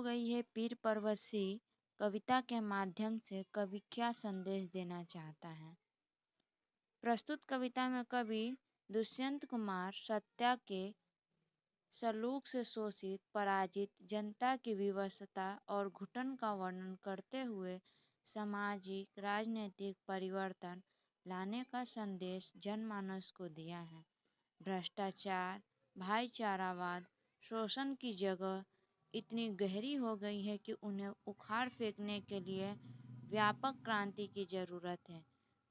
हो गई है पीर परवशी कविता के माध्यम से कवि क्या संदेश देना चाहता है। प्रस्तुत कविता में कवि दुष्यंत कुमार सत्या के सलूक से शोषित पराजित जनता की विवशता और घुटन का वर्णन करते हुए सामाजिक राजनीतिक परिवर्तन लाने का संदेश जनमानस को दिया है। भ्रष्टाचार, भाईचारावाद, शोषण की जगह इतनी गहरी हो गई है कि उन्हें उखाड़ फेंकने के लिए व्यापक क्रांति की जरूरत है।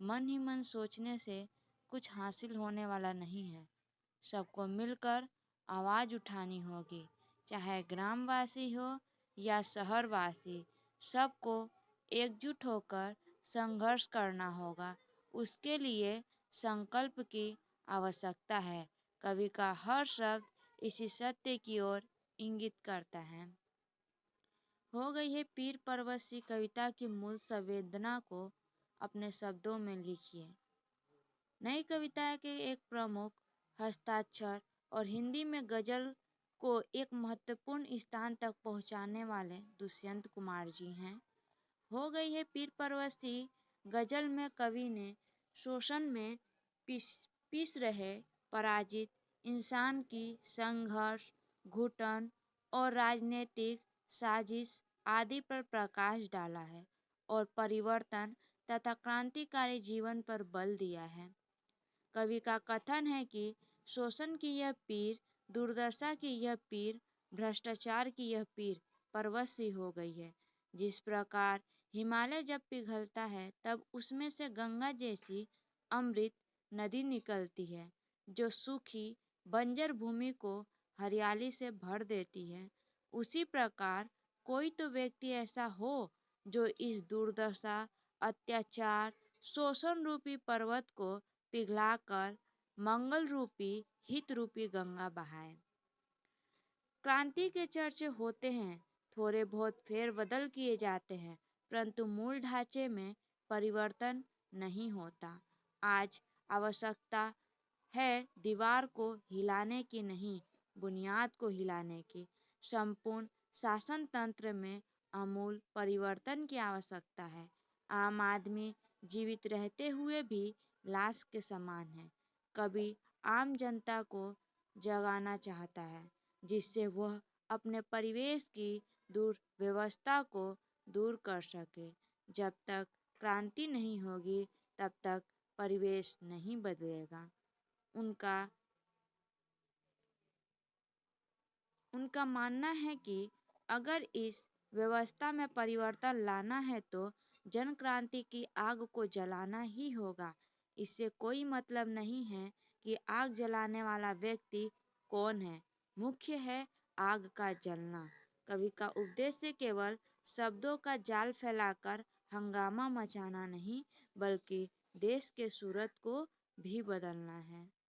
मन ही मन सोचने से कुछ हासिल होने वाला नहीं है। सबको मिलकर आवाज उठानी होगी, चाहे ग्रामवासी हो या शहरवासी, सबको एकजुट होकर संघर्ष करना होगा। उसके लिए संकल्प की आवश्यकता है। कवि का हर शब्द इसी सत्य की ओर इंगित करता है। हो गई है पीर परवशी कविता की मूल संवेदना को अपने शब्दों में लिखिए। नई कविता के एक प्रमुख हस्ताक्षर और हिंदी में गजल को एक महत्वपूर्ण स्थान तक पहुंचाने वाले दुष्यंत कुमार जी हैं। हो गई है पीर परवशी गजल में कवि ने शोषण में पीस रहे पराजित इंसान की संघर्ष, घुटन और राजनीतिक साजिश आदि पर प्रकाश डाला है और परिवर्तन तथा क्रांतिकारी जीवन पर बल दिया है। कवि का कथन है कि शोषण की यह पीर, दुर्दशा की यह पीर, भ्रष्टाचार की यह पीर परवशी हो गई है। जिस प्रकार हिमालय जब पिघलता है तब उसमें से गंगा जैसी अमृत नदी निकलती है जो सूखी बंजर भूमि को हरियाली से भर देती है, उसी प्रकार कोई तो व्यक्ति ऐसा हो जो इस दुर्दशा, अत्याचार, शोषण रूपी पर्वत को पिघलाकर मंगल रूपी हित रूपी गंगा बहाए। क्रांति के चर्चे होते हैं, थोड़े बहुत फेरबदल किए जाते हैं, परंतु मूल ढांचे में परिवर्तन नहीं होता। आज आवश्यकता है दीवार को हिलाने की नहीं, बुनियाद को हिलाने की। संपूर्ण शासन तंत्र में आमूल परिवर्तन की आवश्यकता है। आम आदमी जीवित रहते हुए भी लाश के समान है। कवि आम जनता को जगाना चाहता है जिससे वह अपने परिवेश की दुर्व्यवस्था को दूर कर सके। जब तक क्रांति नहीं होगी तब तक परिवेश नहीं बदलेगा। उनका मानना है कि अगर इस व्यवस्था में परिवर्तन लाना है तो जन क्रांति की आग को जलाना ही होगा। इससे कोई मतलब नहीं है कि आग जलाने वाला व्यक्ति कौन है, मुख्य है आग का जलना। कवि का उद्देश्य केवल शब्दों का जाल फैलाकर हंगामा मचाना नहीं, बल्कि देश के सूरत को भी बदलना है।